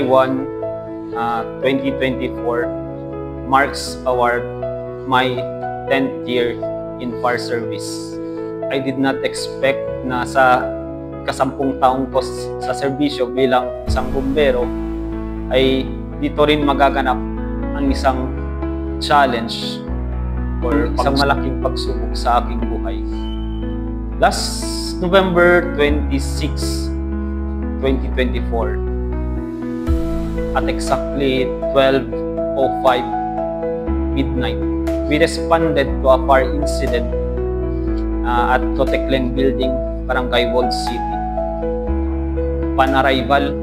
2024 marks my 10th year in fire service. I did not expect na sa kasampung taong ko sa serbisyo bilang isang bumbero ay dito rin magaganap ang isang challenge or isang malaking pagsubok sa aking buhay. Last November 26, 2024, at exactly 12:05 midnight, we responded to a fire incident at Cotekleng Building, Barangay Walled City. Upon arrival,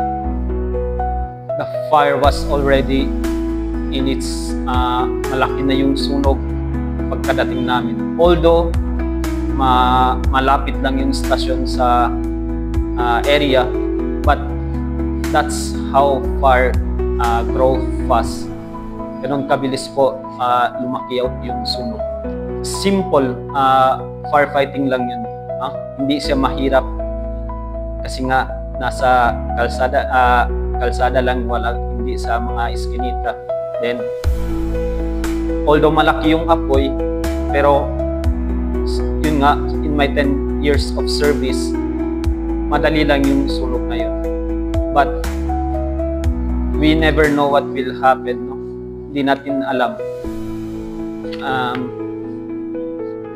the fire was already in its malaki na yung sunog pagkadating namin. Although malapit lang yung stasyon sa area, but that's how fire grow fast. Ganun kabilis po lumaki out yung sunog. Simple firefighting lang yun. Hindi siya mahirap kasi nga nasa kalsada lang, hindi sa mga iskinita. Then although malaki yung apoy, pero yun nga, in my 10 years of service, madali lang yung sunog na yun. But we never know what will happen, no? Hindi natin alam.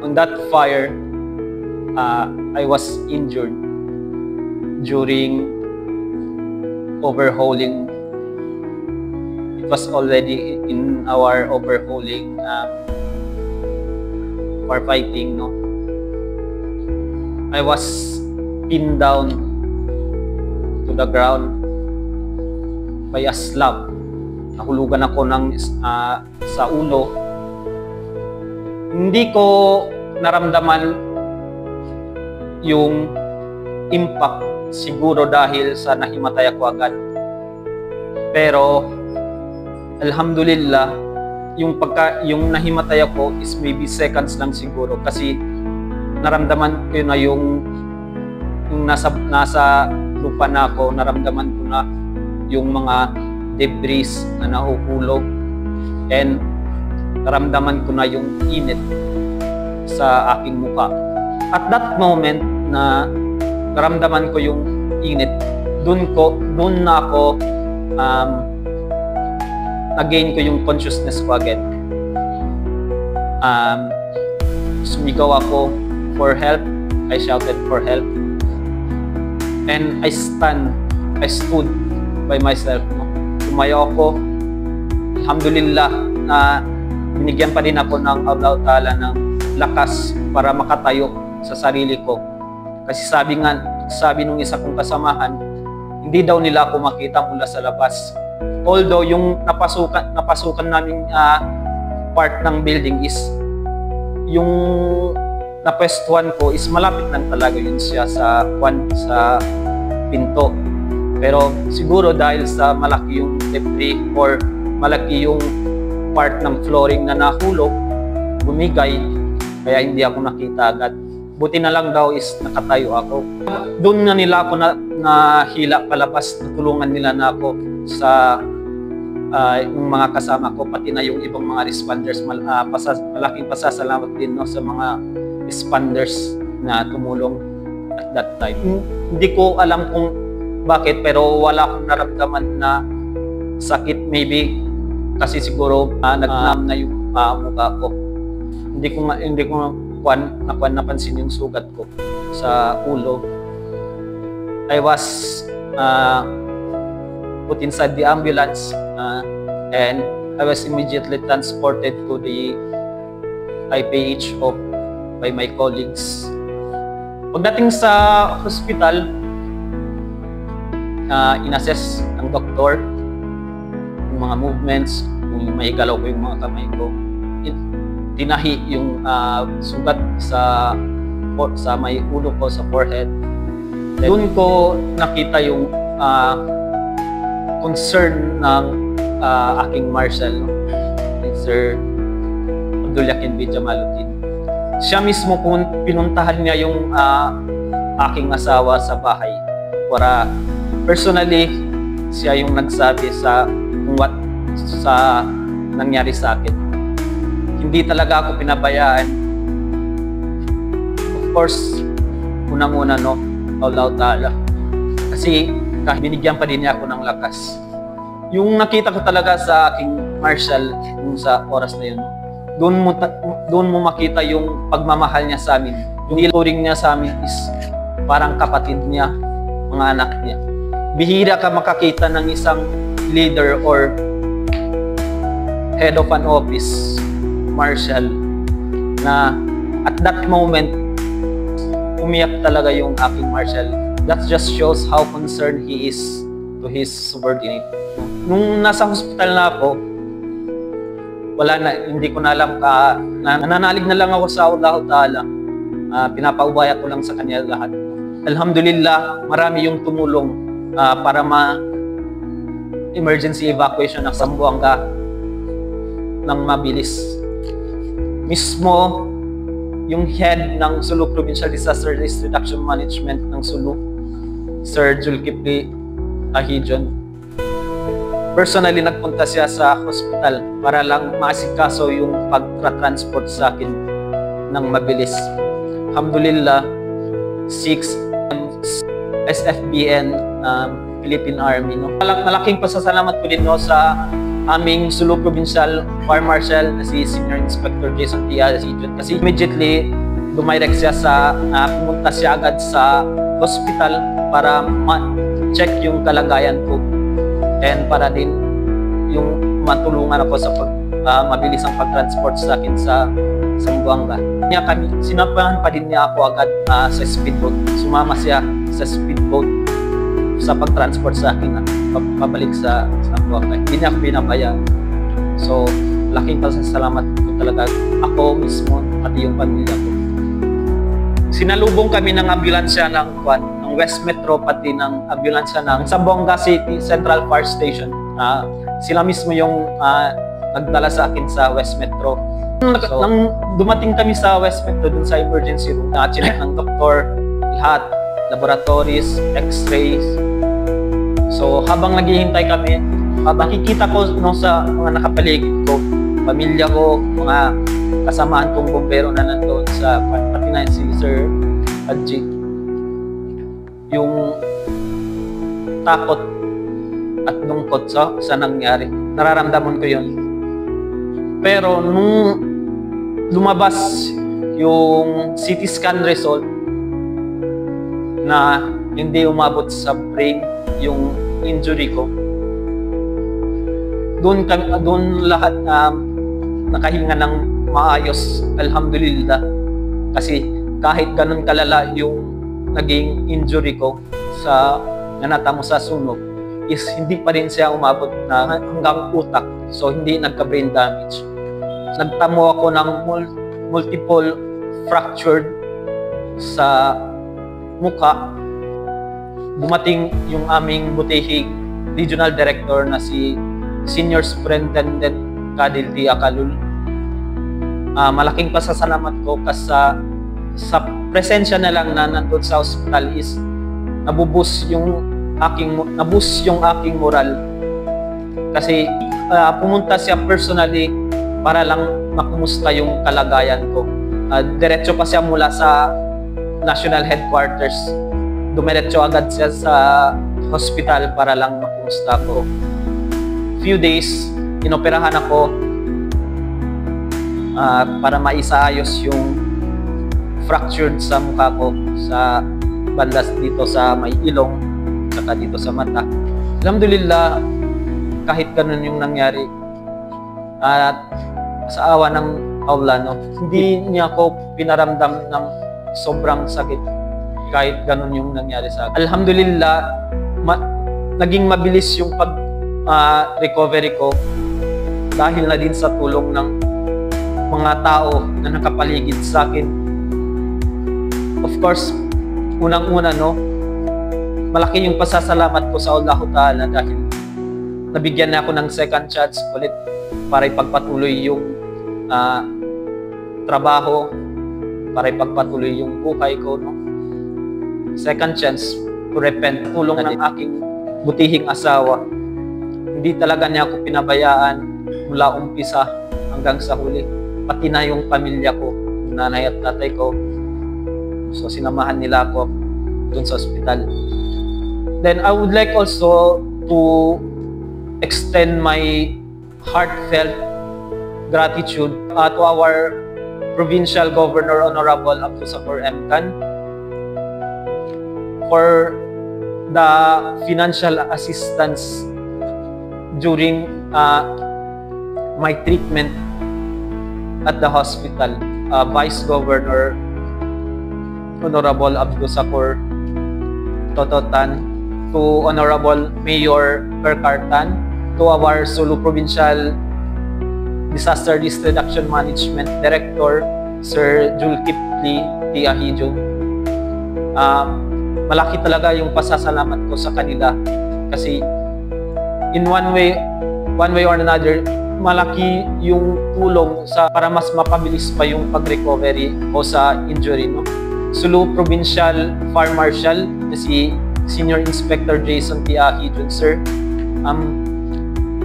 On that fire, I was injured during overhauling. It was already in our overhauling firefighting, no? I was pinned down to the ground by a slab. Nahulugan ako sa ulo. Hindi ko naramdaman yung impact, siguro dahil sa nahimatay ako agad. Pero alhamdulillah, yung nahimatay ako is maybe seconds lang siguro, kasi naramdaman ko na yung nasa lupa na ako, naramdaman ko na yung mga debris na nahuhulog, and naramdaman ko na yung init sa aking mukha. At that moment na naramdaman ko yung init, doon na ako again ko yung consciousness ko again. Sumigaw ako for help. I shouted for help. And I stood by myself. Tumayo ako. Alhamdulillah na binigyan pa din ako ng Allah Ta'ala ng lakas para makatayo sa sarili ko. Kasi sabi nung isa kong kasamahan, hindi daw nila ako makita mula sa labas. Although yung napasukan namin part ng building is yung napwestuhan ko is malapit lang talaga yun siya sa pinto. Pero siguro dahil sa malaki yung debris or malaki yung part ng flooring na nahulog, bumigay, kaya hindi ako nakita agad. Buti na lang daw is nakatayo ako. Doon na nila ako nahila palabas, natulungan nila na ako sa yung mga kasama ko, pati na yung ibang mga responders. Malaking pasasalamat din, no, sa mga responders na tumulong at that time. Hindi ko alam kung bakit, pero wala akong naramdaman na sakit, maybe kasi siguro nagnam na yung mukha ko. Hindi ko napansin yung sugat ko sa ulo. I was put inside the ambulance and I was immediately transported to the IPH by my colleagues. Pagdating sa hospital, inassess ng doktor yung mga movements, kung may galaw ko yung mga kamay ko. Tinahi yung sugat sa may ulo ko, sa forehead. Doon ko nakita yung concern ng aking marshal, no? Sir Abdul-Yakin B. Jamaluddin. Siya mismo pinuntahan niya yung aking asawa sa bahay para personally siya yung nagsabi sa sa nangyari sa akin. Hindi talaga ako pinabayaan. Of course, unang-una, no, Allah Ta'ala. Kasi binigyan pa din niya ako ng lakas. Yung nakita ko talaga sa aking Marshall sa oras na yun, doon mo makita yung pagmamahal niya sa amin. Yung iluring niya sa amin is parang kapatid niya, mga anak niya. Bihira ka makakita ng isang leader or head of an office, Marshall, na at that moment, umiyak talaga yung aking Marshall. That just shows how concerned he is to his subordinate. Nung nasa hospital na ako, wala na, hindi ko na alam nananalig na lang ako sa Allah Ta'ala. Pinapaubaya ko lang sa kanya lahat. Alhamdulillah, marami yung tumulong para emergency evacuation ng Zamboanga ng mabilis. Mismo, yung head ng Sulu Provincial Disaster Risk Reduction Management ng Sulu, Sir Julkipli Ahijon, personally nagpunta siya sa hospital para lang maasikaso yung pagtra-transport sa akin ng mabilis. Alhamdulillah, 6 SFBN Philippine Army, no. Malaking pasasalamat ko din, no, sa aming Sulu Provincial Fire Marshal na si Senior Inspector Jason T. Ahijon, kasi immediately dumirect siya pumunta siya agad sa hospital para ma-check yung kalagayan ko and para din yung matulungan ako sa mabilis ang pag-transport sa akin sa Zamboanga. Sinapahan pa din niya ako agad sa speedboat. Sumama siya sa speedboat sa pag-transport sa akin pabalik sa Zamboanga. Hindi niya ako binabaya. So, laking pasasalamat ko talaga ako mismo at yung pamilya ko. Sinalubong kami ng ambulansya ng West Metro, pati ng ambulansya ng Zamboanga City Central Fire Station. Sila mismo yung nagdala sa akin sa West Metro. Nang dumating kami sa West Metro, dun sa emergency room, chinek ng doktor, lahat, laboratories, x-rays. So, habang naghihintay kami, nakikita ko, no, sa mga nakapaligid ko, pamilya ko, mga kasamaan kong bombero na nandoon sa pati na si Sir Adji. Yung takot at lungkot sa nangyari, nararamdaman ko yun. Pero nung lumabas yung CT scan result na hindi umabot sa brain yung injury ko, doon lahat nakahinga ng maayos, alhamdulillah. Kasi kahit ganun kalala yung naging injury ko sa nanatamo sa sunog, is hindi pa rin siya umabot na hanggang utak. So, hindi nagka-brain damage. Nagtamo ako ng multiple fractured sa mukha. Dumating yung aming butihing regional director na si Senior Superintendent Kadil T. Akalul. Malaking pasasalamat ko kasi sa presensya na lang na nandun sa hospital is nabus yung aking moral. Kasi pumunta siya personally para lang makumusta yung kalagayan ko. Diretso pa siya mula sa national headquarters. Dumiretso agad siya sa hospital para lang makumusta ko. Few days, inoperahan ako para maisaayos yung fractured sa mukha ko, sa bandas dito sa may ilong, saka dito sa mata. Alhamdulillah, kahit ganun yung nangyari, at sa awa ng Allah, no, hindi niya ako pinaramdam ng sobrang sakit kahit ganun yung nangyari sa akin. Alhamdulillah, naging mabilis yung recovery ko dahil na din sa tulong ng mga tao na nakapaligid sa akin. Of course, unang-una, no, malaki yung pasasalamat ko sa Allah Ta'ala dahil nabigyan na ako ng second chance ulit para ipagpatuloy yung trabaho, para ipagpatuloy yung buhay ko, no. Second chance to repent, tulong ng aking butihing asawa. Hindi talaga niya ako pinabayaan mula umpisa hanggang sa huli. Pati na yung pamilya ko, nanay at tatay ko. So sinamahan nila ako dun sa ospital. Then I would like also to extend my heartfelt gratitude to our Provincial Governor Honorable Abdulsakur M. Khan for the financial assistance during my treatment at the hospital. Vice Governor Honorable Abdulsakur Tototan, to Honorable Mayor Kerkartan, to our Sulu Provincial Disaster Risk Reduction Management Director, Sir Julkipli Tiahijong. Malaki talaga yung pasasalamat ko sa kanila kasi in one way or another, malaki yung tulong para mas mapabilis pa yung pag-recovery o sa injury. No? Sulu Provincial Fire Marshal na si Senior Inspector Jason Tiahijong, sir,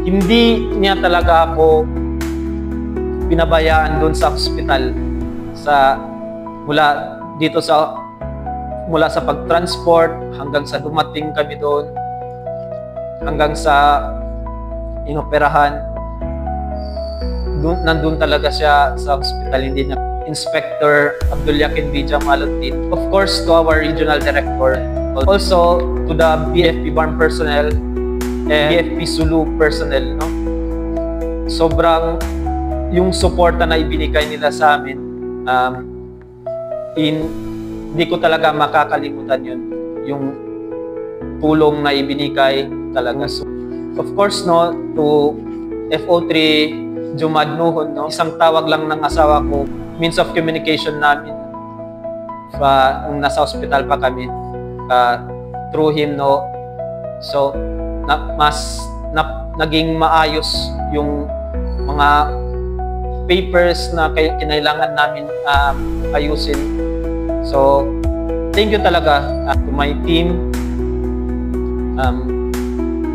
hindi niya talaga ako pinabayaan doon sa hospital mula sa pag-transport hanggang sa dumating kami doon, hanggang sa inoperahan. Nandun talaga siya sa hospital, hindi niya. Inspector Abdul Yakin B. Jamaluddin, of course to our regional director, also to the BFP Barm personnel and BFP Sulu personnel. No? Sobrang yung suporta na ibinigay nila sa amin, hindi ko talaga makakalimutan yun. Yung tulong na ibinigay talaga. So, of course, no, to FO3 Jumad Nuhon, no, isang tawag lang ng asawa ko, means of communication namin nung nasa hospital pa kami, through him, no. So, naging maayos yung mga papers na kinailangan namin ayusin. So, thank you talaga to my team.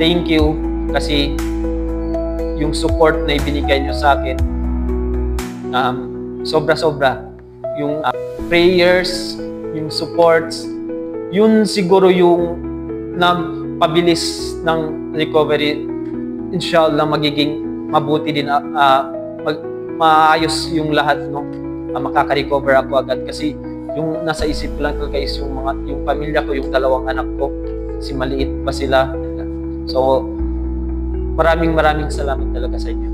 Thank you kasi yung support na ibinigay nyo sa akin, sobra-sobra. Yung prayers, yung supports, yun siguro yung pabilis ng recovery. Inshallah, magiging mabuti din, maayos yung lahat, no? Makaka-recover ako agad kasi yung nasa isip lang ko guys, yung pamilya ko, yung dalawang anak ko, si maliit pa sila. So, maraming salamat talaga sa inyo.